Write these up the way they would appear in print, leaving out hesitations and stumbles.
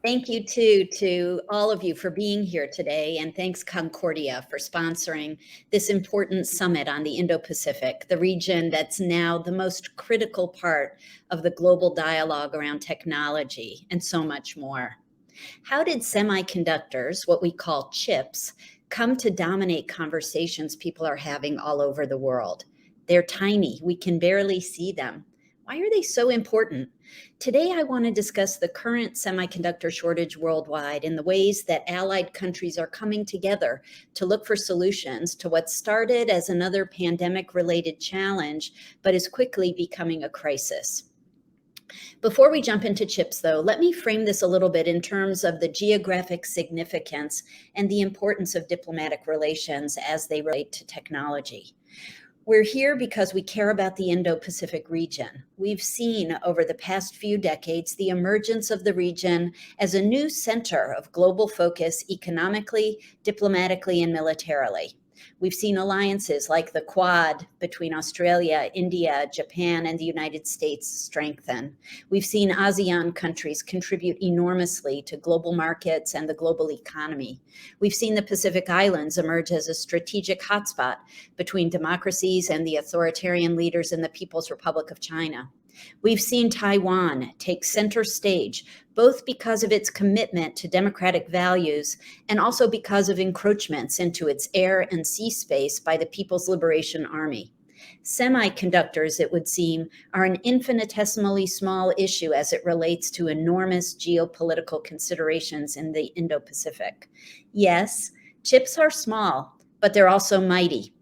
Thank you to all of you for being here today, and thanks Concordia for sponsoring this important summit on the Indo-Pacific, the region that's now the most critical part of the global dialogue around technology and so much more. How did semiconductors, what we call chips, come to dominate conversations people are having all over the world? They're tiny, we can barely see them. Why are they so important? Today, I want to discuss the current semiconductor shortage worldwide and the ways that allied countries are coming together to look for solutions to what started as another pandemic-related challenge, but is quickly becoming a crisis. Before we jump into chips, though, let me frame this a little bit in terms of the geographic significance and the importance of diplomatic relations as they relate to technology. We're here because we care about the Indo-Pacific region. We've seen over the past few decades the emergence of the region as a new center of global focus economically, diplomatically, and militarily. We've seen alliances like the Quad between Australia, India, Japan, and the United States strengthen. We've seen ASEAN countries contribute enormously to global markets and the global economy. We've seen the Pacific Islands emerge as a strategic hotspot between democracies and the authoritarian leaders in the People's Republic of China. We've seen Taiwan take center stage, both because of its commitment to democratic values and also because of encroachments into its air and sea space by the People's Liberation Army. Semiconductors, it would seem, are an infinitesimally small issue as it relates to enormous geopolitical considerations in the Indo-Pacific. Yes, chips are small, but they're also mighty.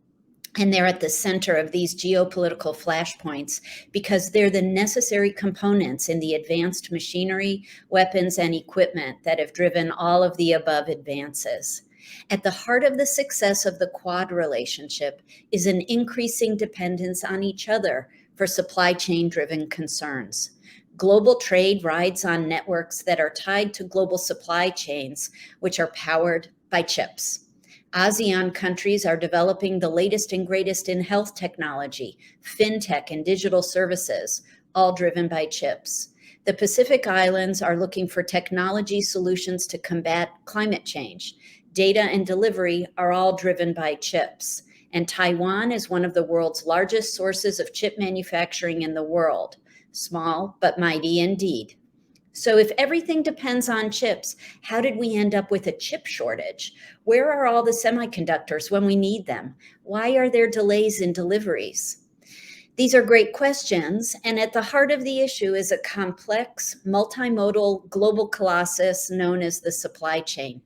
And they're at the center of these geopolitical flashpoints because they're the necessary components in the advanced machinery, weapons, and equipment that have driven all of the above advances. At the heart of the success of the Quad relationship is an increasing dependence on each other for supply chain-driven concerns. Global trade rides on networks that are tied to global supply chains, which are powered by chips. ASEAN countries are developing the latest and greatest in health technology, fintech, and digital services, all driven by chips. The Pacific Islands are looking for technology solutions to combat climate change. Data and delivery are all driven by chips. And Taiwan is one of the world's largest sources of chip manufacturing in the world. Small, but mighty indeed. So if everything depends on chips, how did we end up with a chip shortage? Where are all the semiconductors when we need them? Why are there delays in deliveries? These are great questions, and at the heart of the issue is a complex, multimodal global colossus known as the supply chain.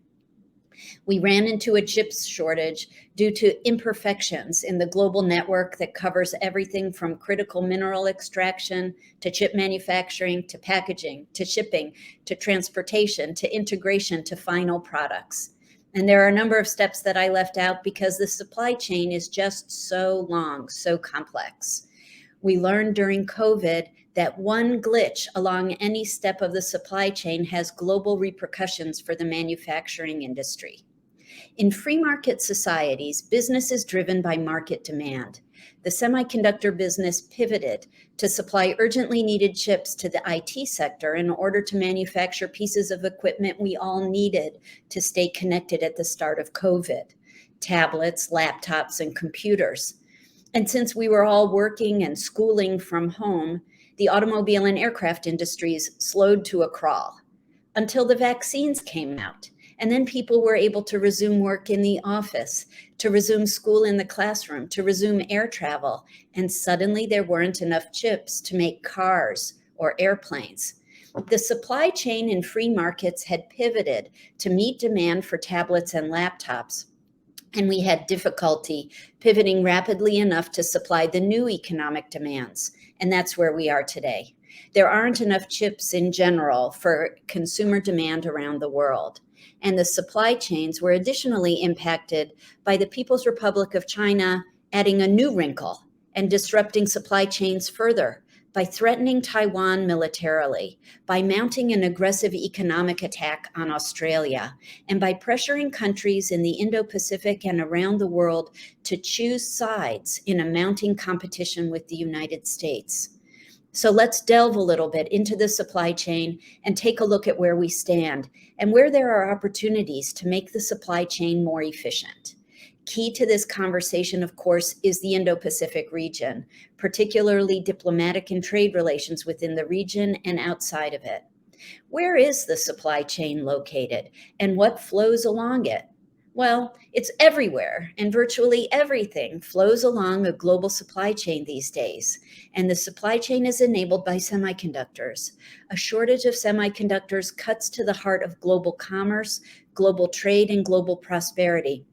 We ran into a chips shortage due to imperfections in the global network that covers everything from critical mineral extraction to chip manufacturing to packaging to shipping to transportation to integration to final products. And there are a number of steps that I left out because the supply chain is just so long, so complex. We learned during COVID that one glitch along any step of the supply chain has global repercussions for the manufacturing industry. In free market societies, business is driven by market demand. The semiconductor business pivoted to supply urgently needed chips to the IT sector in order to manufacture pieces of equipment we all needed to stay connected at the start of COVID: tablets, laptops, and computers. And since we were all working and schooling from home, the automobile and aircraft industries slowed to a crawl until the vaccines came out. And then people were able to resume work in the office, to resume school in the classroom, to resume air travel. And suddenly there weren't enough chips to make cars or airplanes. The supply chain in free markets had pivoted to meet demand for tablets and laptops. And we had difficulty pivoting rapidly enough to supply the new economic demands. And that's where we are today. There aren't enough chips in general for consumer demand around the world. And the supply chains were additionally impacted by the People's Republic of China adding a new wrinkle and disrupting supply chains further by threatening Taiwan militarily, by mounting an aggressive economic attack on Australia, and by pressuring countries in the Indo-Pacific and around the world to choose sides in a mounting competition with the United States. So let's delve a little bit into the supply chain and take a look at where we stand and where there are opportunities to make the supply chain more efficient. Key to this conversation, of course, is the Indo-Pacific region, particularly diplomatic and trade relations within the region and outside of it. Where is the supply chain located and what flows along it? Well, it's everywhere, and virtually everything flows along a global supply chain these days. And the supply chain is enabled by semiconductors. A shortage of semiconductors cuts to the heart of global commerce, global trade, and global prosperity.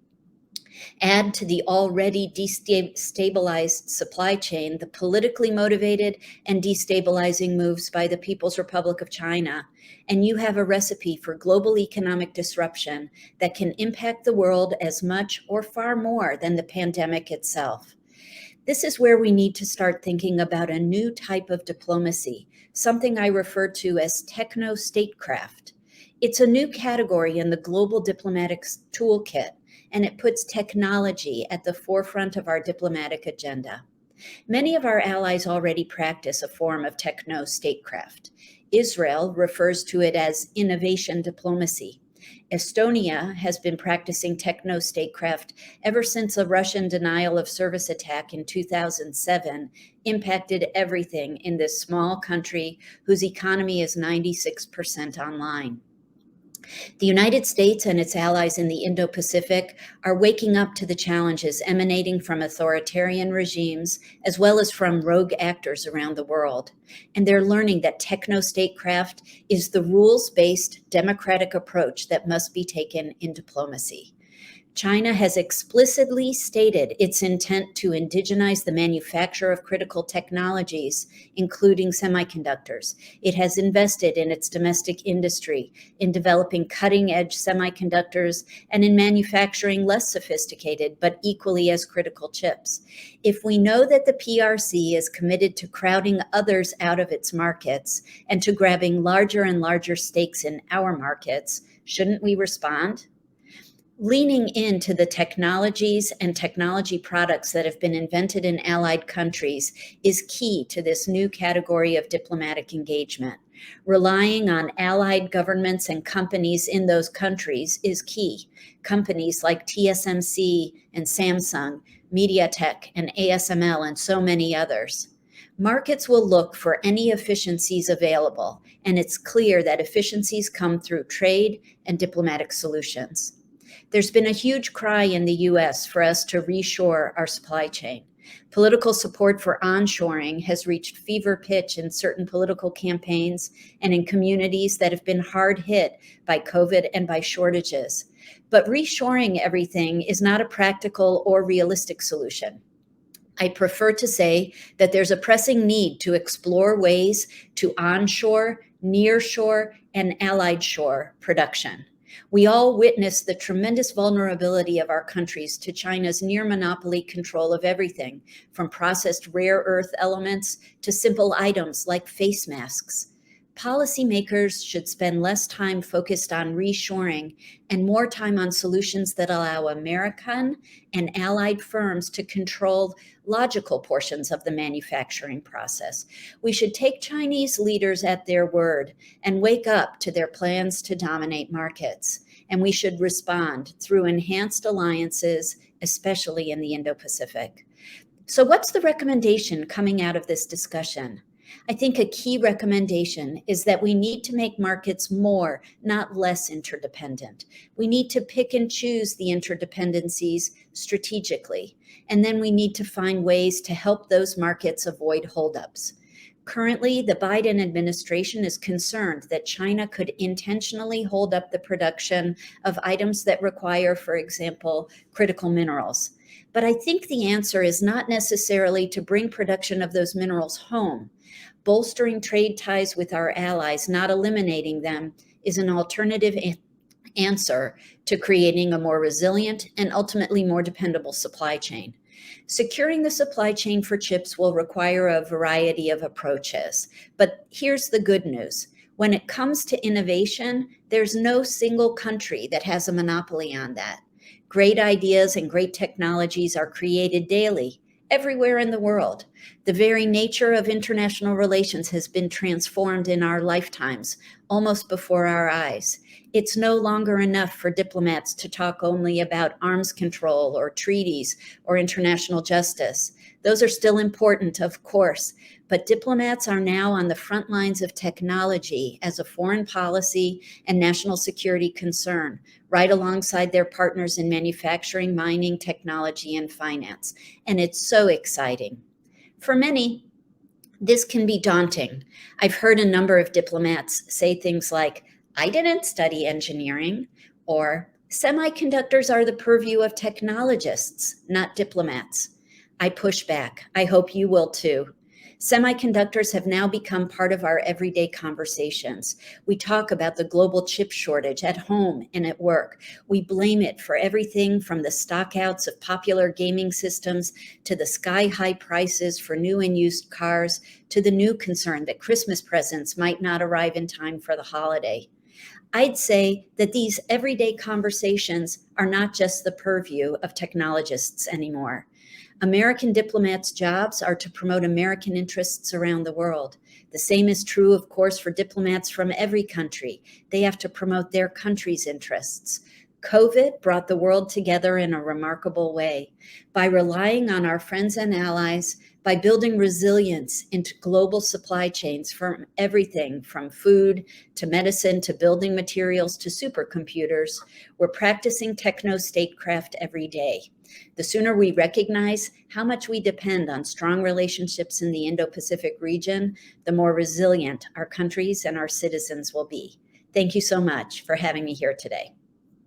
Add to the already destabilized supply chain the politically motivated and destabilizing moves by the People's Republic of China, and you have a recipe for global economic disruption that can impact the world as much or far more than the pandemic itself. This is where we need to start thinking about a new type of diplomacy, something I refer to as techno-statecraft. It's a new category in the global diplomatic toolkit, and it puts technology at the forefront of our diplomatic agenda. Many of our allies already practice a form of techno-statecraft. Israel refers to it as innovation diplomacy. Estonia has been practicing techno-statecraft ever since a Russian denial of service attack in 2007 impacted everything in this small country whose economy is 96% online. The United States and its allies in the Indo-Pacific are waking up to the challenges emanating from authoritarian regimes as well as from rogue actors around the world. And they're learning that techno-statecraft is the rules-based democratic approach that must be taken in diplomacy. China has explicitly stated its intent to indigenize the manufacture of critical technologies, including semiconductors. It has invested in its domestic industry, in developing cutting-edge semiconductors, and in manufacturing less sophisticated but equally as critical chips. If we know that the PRC is committed to crowding others out of its markets and to grabbing larger and larger stakes in our markets, shouldn't we respond? Leaning into the technologies and technology products that have been invented in allied countries is key to this new category of diplomatic engagement. Relying on allied governments and companies in those countries is key. Companies like TSMC and Samsung, MediaTek and ASML, and so many others. Markets will look for any efficiencies available, and it's clear that efficiencies come through trade and diplomatic solutions. There's been a huge cry in the US for us to reshore our supply chain. Political support for onshoring has reached fever pitch in certain political campaigns and in communities that have been hard hit by COVID and by shortages. But reshoring everything is not a practical or realistic solution. I prefer to say that there's a pressing need to explore ways to onshore, nearshore, and allied shore production. We all witnessed the tremendous vulnerability of our countries to China's near monopoly control of everything, from processed rare earth elements to simple items like face masks. Policymakers should spend less time focused on reshoring and more time on solutions that allow American and allied firms to control logical portions of the manufacturing process. We should take Chinese leaders at their word and wake up to their plans to dominate markets. And we should respond through enhanced alliances, especially in the Indo-Pacific. So what's the recommendation coming out of this discussion? I think a key recommendation is that we need to make markets more, not less interdependent. We need to pick and choose the interdependencies strategically, and then we need to find ways to help those markets avoid holdups. Currently, the Biden administration is concerned that China could intentionally hold up the production of items that require, for example, critical minerals. But I think the answer is not necessarily to bring production of those minerals home. Bolstering trade ties with our allies, not eliminating them, is an alternative answer to creating a more resilient and ultimately more dependable supply chain. Securing the supply chain for chips will require a variety of approaches, but here's the good news. When it comes to innovation, there's no single country that has a monopoly on that. Great ideas and great technologies are created daily, everywhere in the world. The very nature of international relations has been transformed in our lifetimes, almost before our eyes. It's no longer enough for diplomats to talk only about arms control or treaties or international justice. Those are still important, of course, but diplomats are now on the front lines of technology as a foreign policy and national security concern, right alongside their partners in manufacturing, mining, technology, and finance. And it's so exciting. For many, this can be daunting. I've heard a number of diplomats say things like, I didn't study engineering, or semiconductors are the purview of technologists, not diplomats. I push back. I hope you will too. Semiconductors have now become part of our everyday conversations. We talk about the global chip shortage at home and at work. We blame it for everything from the stockouts of popular gaming systems to the sky-high prices for new and used cars to the new concern that Christmas presents might not arrive in time for the holiday. I'd say that these everyday conversations are not just the purview of technologists anymore. American diplomats' jobs are to promote American interests around the world. The same is true, of course, for diplomats from every country. They have to promote their country's interests. COVID brought the world together in a remarkable way. By relying on our friends and allies, by building resilience into global supply chains from everything from food to medicine to building materials to supercomputers, we're practicing techno-statecraft every day. The sooner we recognize how much we depend on strong relationships in the Indo-Pacific region, the more resilient our countries and our citizens will be. Thank you so much for having me here today.